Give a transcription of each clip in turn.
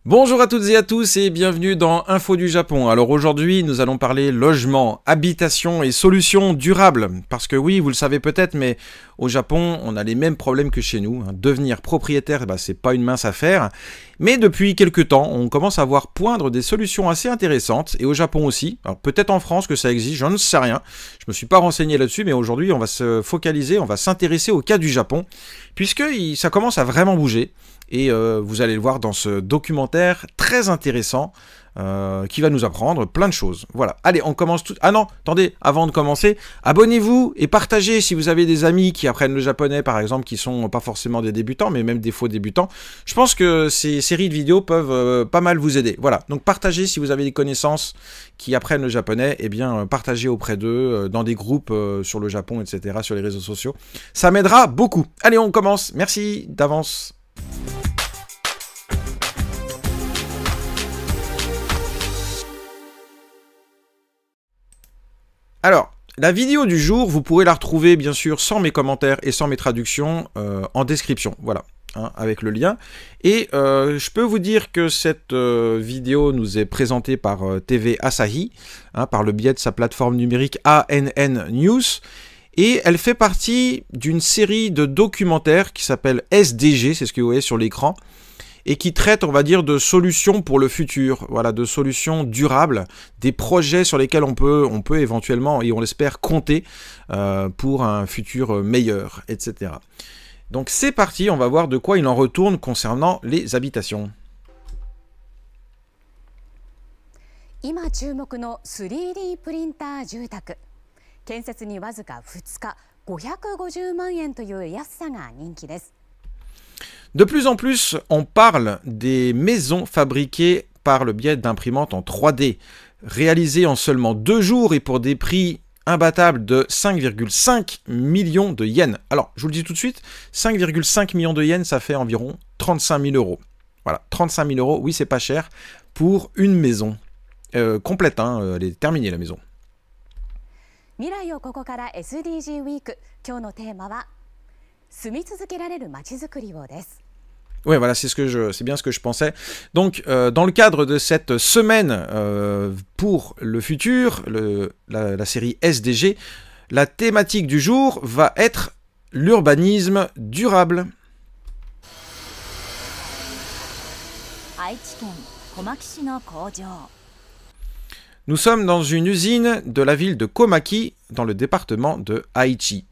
Bonjour à toutes et à tous et bienvenue dans Info du Japon. Alors aujourd'hui nous allons parler logement, habitation et solutions durables. Parce que oui, vous le savez peut-être, mais au Japon on a les mêmes problèmes que chez nous. Devenir propriétaire, c'est pas une mince affaire. Mais depuis quelques temps, on commence à voir poindre des solutions assez intéressantes. Et au Japon aussi. Alors peut-être en France que ça existe, j'en ne sais rien. Je me suis pas renseigné là-dessus, mais aujourd'hui on va se focaliser, on va s'intéresser au cas du Japon. Puisque ça commence à vraiment bouger. Et vous allez le voir dans ce documentaire très intéressant qui va nous apprendre plein de choses. Voilà, allez, on commence tout... Ah non, attendez, avant de commencer, abonnez-vous et partagez si vous avez des amis qui apprennent le japonais, par exemple, qui sont pas forcément des débutants, mais même des faux débutants. Je pense que ces séries de vidéos peuvent pas mal vous aider. Voilà, donc partagez si vous avez des connaissances qui apprennent le japonais, eh bien partagez auprès d'eux, dans des groupes sur le Japon, etc., sur les réseaux sociaux. Ça m'aidera beaucoup. Allez, on commence. Merci d'avance. Alors, la vidéo du jour, vous pourrez la retrouver bien sûr sans mes commentaires et sans mes traductions en description, voilà, hein, avec le lien. Et je peux vous dire que cette vidéo nous est présentée par TV Asahi, hein, par le biais de sa plateforme numérique ANN News. Et elle fait partie d'une série de documentaires qui s'appelle SDG, c'est ce que vous voyez sur l'écran, et qui traite, on va dire, de solutions pour le futur, voilà, de solutions durables, des projets sur lesquels on peut éventuellement, et on l'espère, compter pour un futur meilleur, etc. Donc c'est parti, on va voir de quoi il en retourne concernant les habitations. 今注目の 3D プリンター住宅。建設にわずか2日、550万円という安さが人気です。 De plus en plus, on parle des maisons fabriquées par le biais d'imprimantes en 3D, réalisées en seulement 2 jours et pour des prix imbattables de 5,5 millions de yens. Alors, je vous le dis tout de suite, 5,5 millions de yens, ça fait environ 35 000 euros. Voilà, 35 000 euros, oui, c'est pas cher pour une maison complète, hein, elle est terminée la maison. 未来をここから SDG ウィーク。今日のテーマは住み続けられるまちづくりをです。 Ouais, voilà, c'est bien ce que je pensais. Donc, dans le cadre de cette semaine pour le futur, la série SDG, la thématique du jour va être l'urbanisme durable. 愛知県小牧市の工場。 Nous sommes dans une usine de la ville de Komaki, dans le département de Aichi.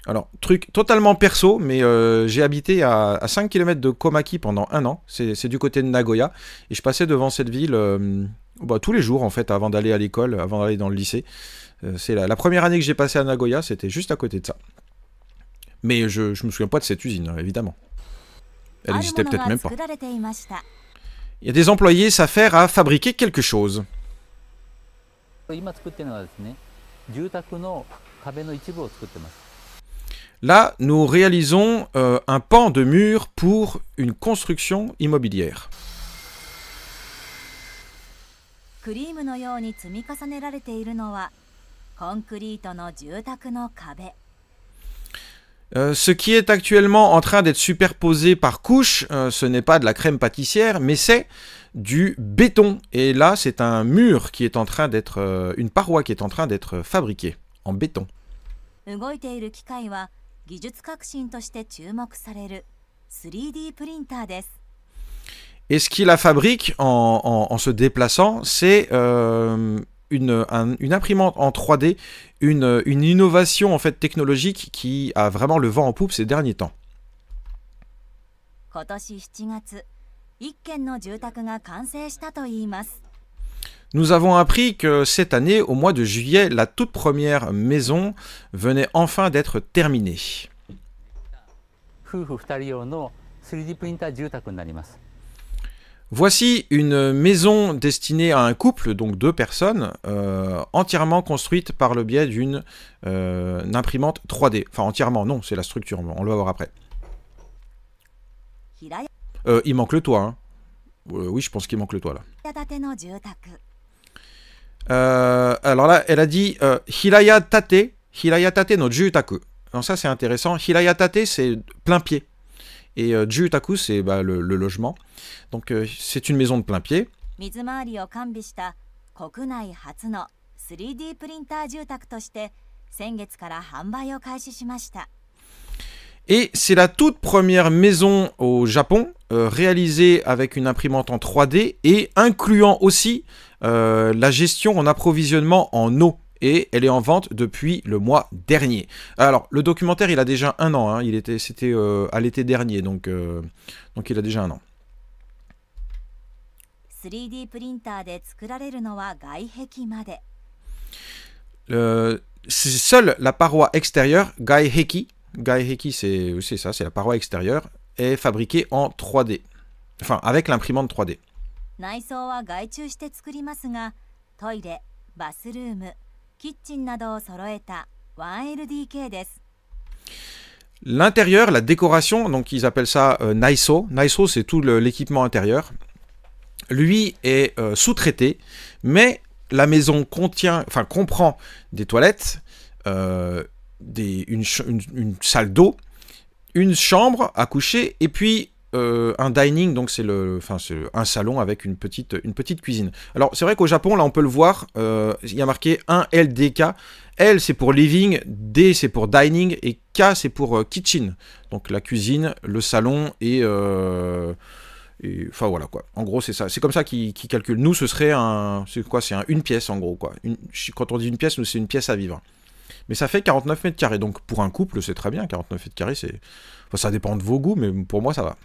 Alors, truc totalement perso, mais j'ai habité à 5 km de Komaki pendant 1 an. C'est du côté de Nagoya. Et je passais devant cette ville tous les jours, en fait, avant d'aller à l'école, avant d'aller dans le lycée. C'est la première année que j'ai passé à Nagoya, c'était juste à côté de ça. Mais je me souviens pas de cette usine, évidemment. Elle existait peut-être même pas. Il y a des employés s'affairent à fabriquer quelque chose. Là, nous réalisons un pan de mur pour une construction immobilière. Ce qui est actuellement en train d'être superposé par couches, ce n'est pas de la crème pâtissière, mais c'est du béton. Et là, c'est un mur qui est en train d'être... une paroi qui est en train d'être fabriquée en béton. Et ce qui la fabrique en se déplaçant, c'est une imprimante en 3D, une innovation en fait technologique qui a vraiment le vent en poupe ces derniers temps. Nous avons appris que cette année, au mois de juillet, la toute première maison venait enfin d'être terminée. Voici une maison destinée à un couple, donc 2 personnes, entièrement construite par le biais d'une imprimante 3D. Enfin, entièrement, non, c'est la structure, on le va voir après. Il manque le toit, hein. Oui, je pense qu'il manque le toit, là. Alors là, elle a dit Hiraya Tate no Jutaku. Alors ça, c'est intéressant. Hiraya Tate, c'est plein pied. Et Jutaku, c'est le logement. Donc c'est une maison de plein pied. 水回りを完備した国内初の 3D プリンター住宅として先月から販売を開始しました。 Et c'est la toute première maison au Japon réalisée avec une imprimante en 3D et incluant aussi la gestion en approvisionnement en eau. Et elle est en vente depuis le mois dernier. Alors, le documentaire, il a déjà 1 an. Hein. C'était à l'été dernier, donc il a déjà 1 an. 3D プリンターで作られるのは外壁まで。C'est seule la paroi extérieure, Gaiheki. Gaiheki, c'est ça, c'est la paroi extérieure, est fabriquée en 3D. Enfin, avec l'imprimante 3D. 内装は外注して作りますが、トイレ、バスルーム、キッチンなどを揃えた 1LDK です。 L'intérieur, la décoration, donc ils appellent ça Naiso. Naiso, c'est tout l'équipement intérieur. Lui est sous-traité, mais la maison comprend des toilettes, une salle d'eau, une chambre à coucher et puis un dining, donc c'est un salon avec une petite cuisine. Alors c'est vrai qu'au Japon, là on peut le voir, il y a marqué 1LDK. L c'est pour living, D c'est pour dining et K c'est pour kitchen. Donc la cuisine, le salon et enfin voilà quoi. En gros c'est ça. C'est comme ça qu'ils calculent. Nous ce serait une pièce en gros quoi. Quand on dit une pièce, nous c'est une pièce à vivre. Mais ça fait 49 mètres carrés. Donc pour un couple c'est très bien. 49 mètres carrés c'est... Enfin, ça dépend de vos goûts mais pour moi ça va.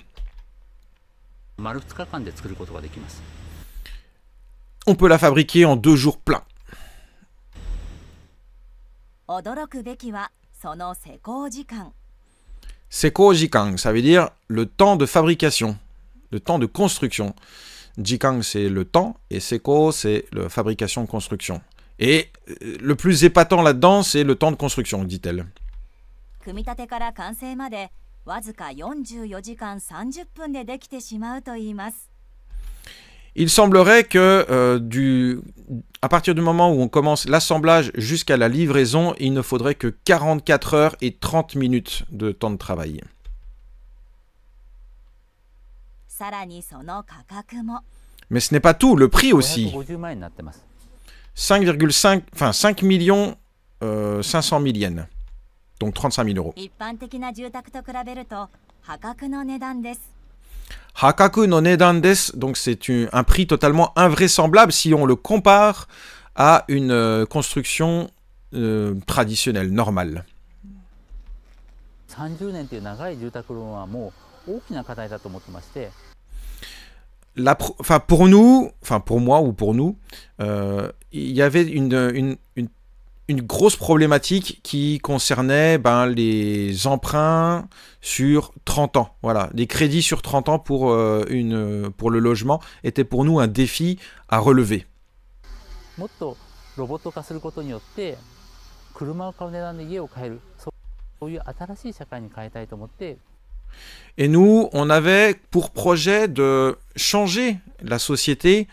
On peut la fabriquer en 2 jours pleins. Seko jikan, ça veut dire le temps de fabrication, le temps de construction. Jikan, c'est le temps, et Seko, c'est la fabrication-construction. Et le plus épatant là-dedans, c'est le temps de construction, dit-elle. Il semblerait que à partir du moment où on commence l'assemblage jusqu'à la livraison, il ne faudrait que 44 heures et 30 minutes de temps de travail. Mais ce n'est pas tout, le prix aussi. 5 millions 500 000 yens. Donc 35 000 euros. Hakaku no nedan desu, donc c'est un prix totalement invraisemblable si on le compare à une construction traditionnelle, normale. Pour nous, pour moi ou pour nous, il y avait une grosse problématique qui concernait les emprunts sur 30 ans. Voilà, les crédits sur 30 ans pour le logement étaient pour nous un défi à relever. Et nous, on avait pour projet de changer la société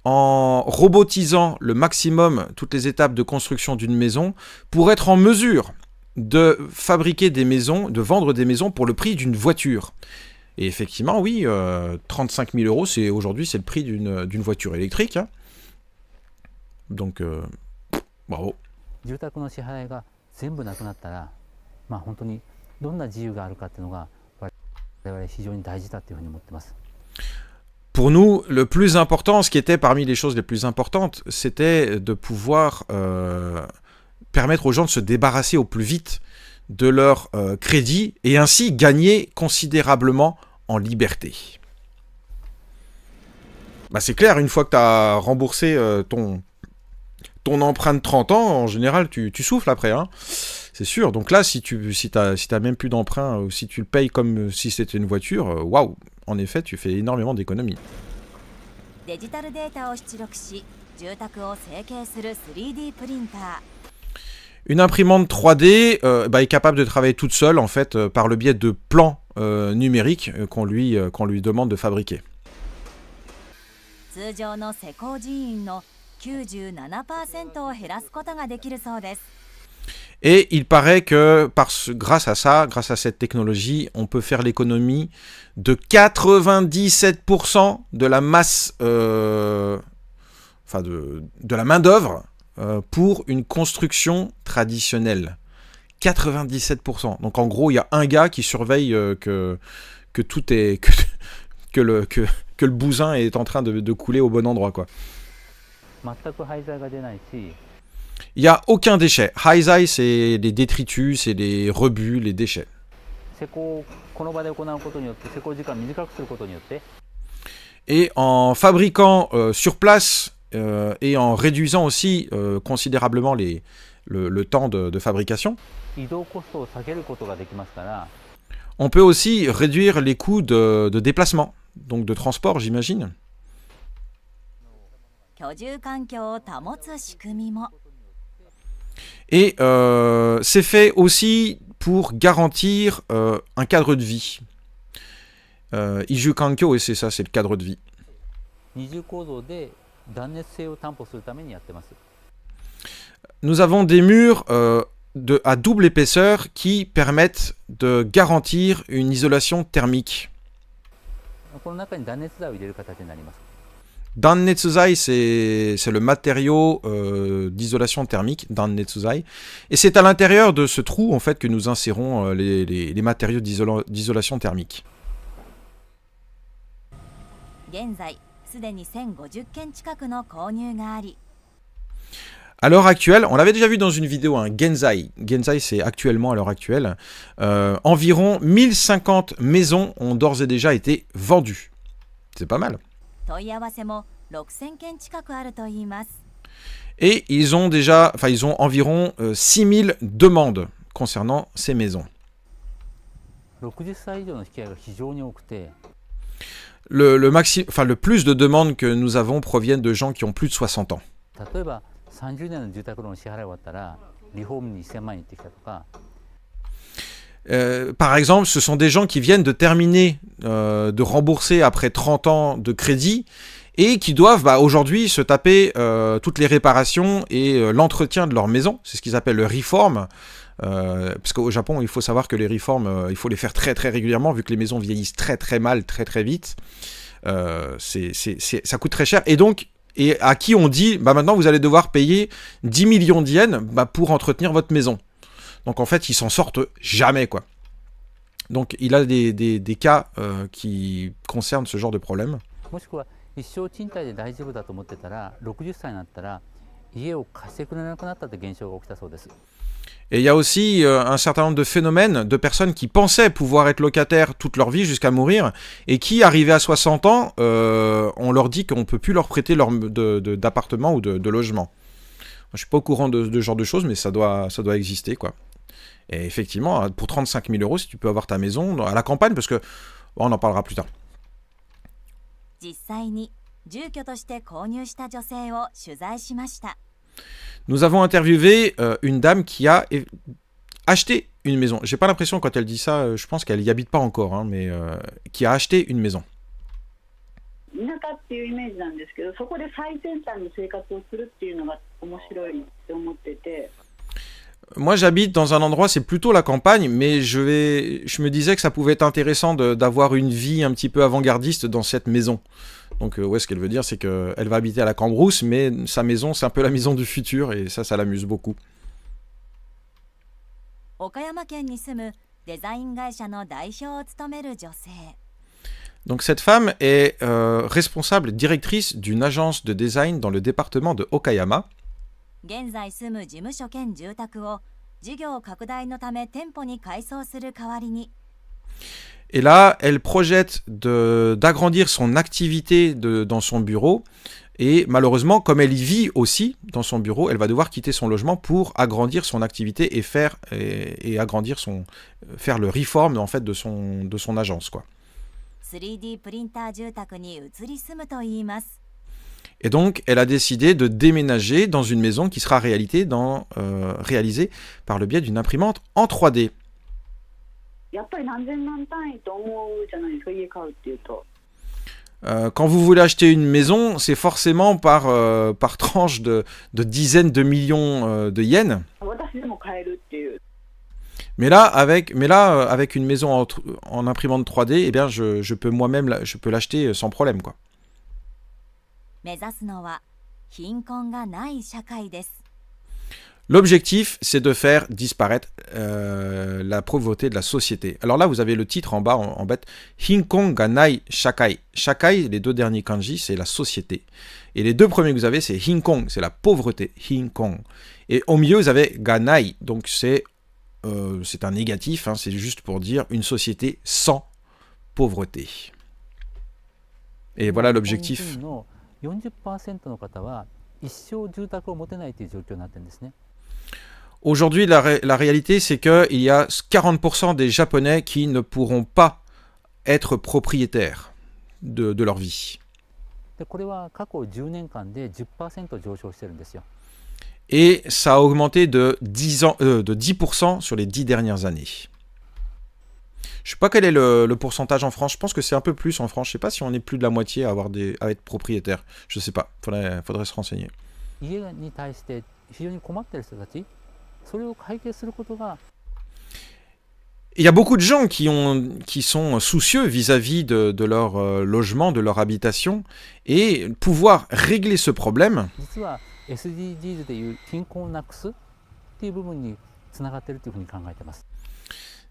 en robotisant le maximum toutes les étapes de construction d'une maison pour être en mesure de fabriquer des maisons, de vendre des maisons pour le prix d'une voiture. Et effectivement, oui, 35 000 euros, aujourd'hui, c'est le prix d'une voiture électrique. Hein. Donc, bravo. Pour nous, le plus important, ce qui était parmi les choses les plus importantes, c'était de pouvoir permettre aux gens de se débarrasser au plus vite de leur crédit et ainsi gagner considérablement en liberté. C'est clair, une fois que tu as remboursé ton emprunt de 30 ans, en général, tu souffles après. Hein. C'est sûr. Donc là, si t'as même plus d'emprunt, ou si tu le payes comme si c'était une voiture, waouh, en effet, tu fais énormément d'économies. Une imprimante 3D est capable de travailler toute seule, en fait, par le biais de plans numériques qu'on lui demande de fabriquer. Et il paraît que grâce à ça, grâce à cette technologie, on peut faire l'économie de 97% de la masse, de la main-d'œuvre pour une construction traditionnelle. 97%. Donc en gros, il y a un gars qui surveille que tout est que le bousin est en train de couler au bon endroit, quoi. Il n'y a aucun déchet. Haizai, c'est les détritus, c'est les rebuts, les déchets. Et en fabriquant sur place et en réduisant aussi considérablement le temps de fabrication, on peut aussi réduire les coûts de déplacement, donc de transport, j'imagine. Et c'est fait aussi pour garantir un cadre de vie. Iju Kankyo, et c'est ça, c'est le cadre de vie. Nous avons des murs à double épaisseur qui permettent de garantir une isolation thermique. Dannetsuzai, c'est le matériau d'isolation thermique, Dannetsuzai. Et c'est à l'intérieur de ce trou, en fait, que nous insérons les matériaux d'isolation thermique. À l'heure actuelle, on l'avait déjà vu dans une vidéo, hein, Genzai. Genzai, c'est actuellement, à l'heure actuelle, environ 1050 maisons ont d'ores et déjà été vendues. C'est pas mal. Et ils ont environ 6000 demandes concernant ces maisons. Le plus de demandes que nous avons proviennent de gens qui ont plus de 60 ans. Par exemple, ce sont des gens qui viennent de terminer de rembourser après 30 ans de crédit et qui doivent aujourd'hui se taper toutes les réparations et l'entretien de leur maison. C'est ce qu'ils appellent le reform. Parce qu'au Japon, il faut savoir que les reforms, il faut les faire très très régulièrement vu que les maisons vieillissent très très mal, très très vite. Ça coûte très cher. Et à qui on dit, maintenant vous allez devoir payer 10 millions d'yens pour entretenir votre maison. Donc en fait, ils s'en sortent jamais, quoi. Donc il a des cas qui concernent ce genre de problème. Et il y a aussi un certain nombre de phénomènes de personnes qui pensaient pouvoir être locataires toute leur vie jusqu'à mourir et qui, arrivés à 60 ans, on leur dit qu'on ne peut plus leur prêter d'appartement ou de logement. Je ne suis pas au courant de ce genre de choses, mais ça doit exister, quoi. Et effectivement, pour 35 000 €, si tu peux avoir ta maison à la campagne, parce que on en parlera plus tard. Nous avons interviewé une dame qui a acheté une maison. J'ai pas l'impression, quand elle dit ça, je pense qu'elle y habite pas encore, hein, mais qui a acheté une maison. Moi, j'habite dans un endroit, c'est plutôt la campagne, mais je me disais que ça pouvait être intéressant d'avoir une vie un petit peu avant-gardiste dans cette maison. Donc, ouais, ce qu'elle veut dire, c'est qu'elle va habiter à la Cambrousse, mais sa maison, c'est un peu la maison du futur, et ça l'amuse beaucoup. Donc, cette femme est responsable, directrice d'une agence de design dans le département de Okayama. Et là, elle projette d'agrandir son activité dans son bureau. Et malheureusement, comme elle y vit aussi dans son bureau, elle va devoir quitter son logement pour agrandir son activité et faire le reform en fait de son agence, quoi. Et donc, elle a décidé de déménager dans une maison qui sera réalisée par le biais d'une imprimante en 3D. Quand vous voulez acheter une maison, c'est forcément par tranche de dizaines de millions de yens. しでも買えるっていう。Mais là, avec une maison en imprimante 3D, eh bien, je peux moi-même, je peux l'acheter sans problème, quoi. 目指すのは貧困がない社会です。 L'objectif, c'est de faire disparaître la pauvreté de la société. Alors là, vous avez le titre en bas, en bête. Hinkong ga nai shakai. Shakai, les deux derniers kanji, c'est la société. Et les deux premiers que vous avez, c'est Hinkong, c'est la pauvreté. Hinkong. Et au milieu, vous avez ga nai. Donc c'est un négatif, hein, c'est juste pour dire une société sans pauvreté. Et voilà l'objectif. 40% の方は一生住宅を持てないという状況になってるんですね。 Aujourd'hui, la réalité, c'est qu'il y a 40% des Japonais qui ne pourront pas être propriétaires de leur vie. でこれは過去10年間で 10% 上昇してるんですよ。 Et ça a augmenté de 10% sur les 10 dernières années. Je sais pas quel est le pourcentage en France. Je pense que c'est un peu plus en France. Je sais pas si on est plus de la moitié à être propriétaire. Je sais pas. Faudrait se renseigner. 家に対して非常に困っている人たち、それを解決することが Il y a beaucoup de gens qui sont soucieux vis-à-vis de leur logement, de leur habitation, et pouvoir régler ce problème. 実は SDGs でいう貧困をなくすっていう部分につながっているというふうに考えています。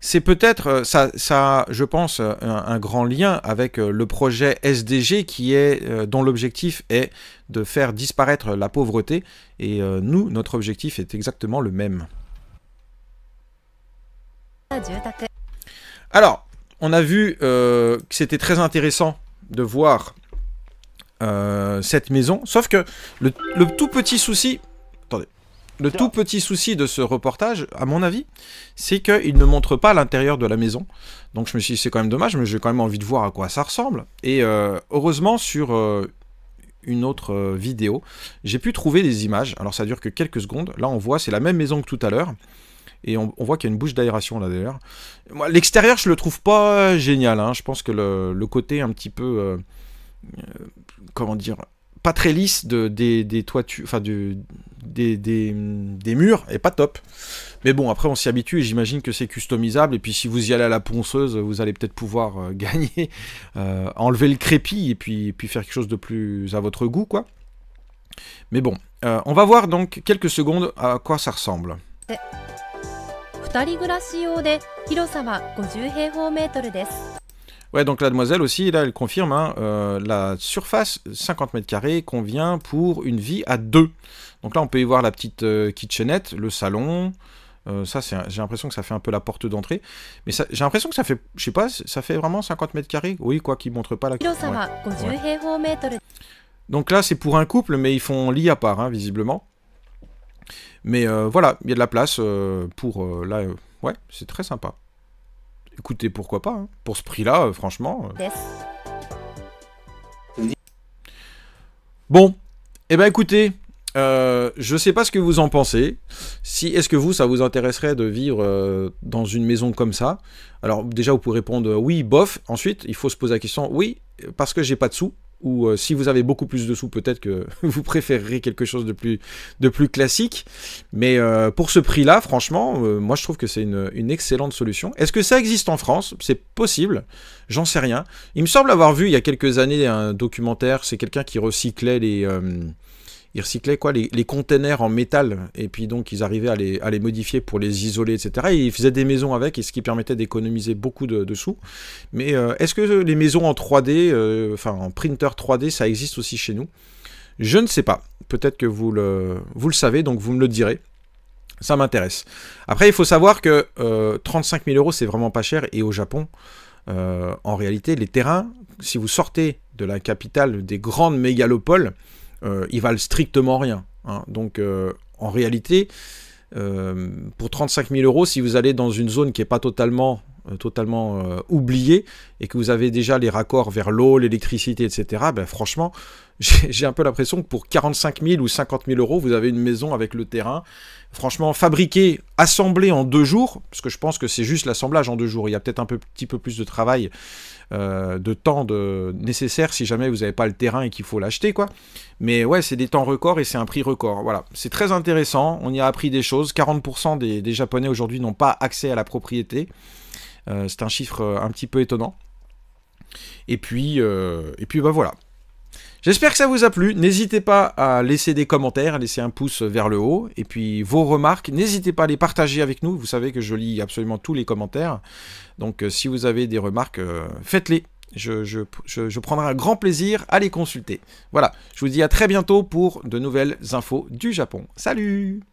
C'est peut-être, ça, je pense, un grand lien avec le projet SDG dont l'objectif est de faire disparaître la pauvreté. Et nous, notre objectif est exactement le même. Alors, on a vu que c'était très intéressant de voir cette maison. Sauf que le tout petit souci... Attendez. Le tout petit souci de ce reportage, à mon avis, c'est qu'il ne montre pas l'intérieur de la maison. Donc je me suis dit, c'est quand même dommage, mais j'ai quand même envie de voir à quoi ça ressemble. Et heureusement, sur une autre vidéo, j'ai pu trouver des images. Alors ça dure que quelques secondes. Là, on voit, c'est la même maison que tout à l'heure. Et on voit qu'il y a une bouche d'aération là d'ailleurs. L'extérieur, je le trouve pas génial. Hein. Je pense que le côté un petit peu... comment dire, pas très lisse des toitures, enfin des murs est pas top. Mais bon, après on s'y habitue et j'imagine que c'est customisable. Et puis si vous y allez à la ponceuse, vous allez peut-être pouvoir gagner, enlever le crépi et puis faire quelque chose de plus à votre goût, quoi. Mais bon, on va voir donc quelques secondes à quoi ça ressemble. 2人暮らし用で広さは50平方メートルです。 Ouais, donc la demoiselle aussi, là, elle confirme, hein, la surface 50 mètres carrés convient pour une vie à deux. Donc là, on peut y voir la petite kitchenette, le salon. Ça, j'ai l'impression que ça fait un peu la porte d'entrée. Mais j'ai l'impression que ça fait, je sais pas, ça fait vraiment 50 mètres carrés. Oui, quoi qu'il montre pas la... Ouais. Donc là, c'est pour un couple, mais ils font lit à part, hein, visiblement. Mais voilà, il y a de la place pour... là, ouais, c'est très sympa. Écoutez, pourquoi pas, hein. Pour ce prix-là, franchement... Bon, eh ben écoutez, je sais pas ce que vous en pensez. Est-ce que vous, ça vous intéresserait de vivre dans une maison comme ça? Alors déjà, vous pouvez répondre oui, bof. Ensuite, il faut se poser la question, oui, parce que j'ai pas de sous. Ou si vous avez beaucoup plus de sous, peut-être que vous préférerez quelque chose de plus classique. Mais pour ce prix-là, franchement, moi je trouve que c'est une excellente solution. Est-ce que ça existe en France? C'est possible, j'en sais rien. Il me semble avoir vu il y a quelques années un documentaire, c'est quelqu'un qui recyclait les containers en métal, et puis donc ils arrivaient à les modifier pour les isoler, etc. Et ils faisaient des maisons avec, et ce qui permettait d'économiser beaucoup de sous. Mais est-ce que les maisons en 3D, enfin en printer 3D, ça existe aussi chez nous? Je ne sais pas. Peut-être que vous le savez, donc vous me le direz. Ça m'intéresse. Après, il faut savoir que 35 000 €, c'est vraiment pas cher, et au Japon, en réalité, les terrains, si vous sortez de la capitale des grandes mégalopoles, ils valent strictement rien. Hein. Donc, en réalité, pour 35 000 €, si vous allez dans une zone qui n'est pas totalement oublié, et que vous avez déjà les raccords vers l'eau, l'électricité, etc., ben franchement, j'ai un peu l'impression que pour 45 000 ou 50 000 euros, vous avez une maison avec le terrain. Franchement, fabriquée, assemblée en 2 jours, parce que je pense que c'est juste l'assemblage en 2 jours. Il y a peut-être petit peu plus de travail, de temps nécessaire si jamais vous n'avez pas le terrain et qu'il faut l'acheter, quoi. Mais ouais, c'est des temps records et c'est un prix record. Voilà, c'est très intéressant. On y a appris des choses. 40% des Japonais aujourd'hui n'ont pas accès à la propriété. C'est un chiffre un petit peu étonnant. Et puis bah voilà. J'espère que ça vous a plu. N'hésitez pas à laisser des commentaires, à laisser un pouce vers le haut. Et puis vos remarques, n'hésitez pas à les partager avec nous. Vous savez que je lis absolument tous les commentaires. Donc si vous avez des remarques, faites-les. Je prendrai un grand plaisir à les consulter. Voilà, je vous dis à très bientôt pour de nouvelles infos du Japon. Salut!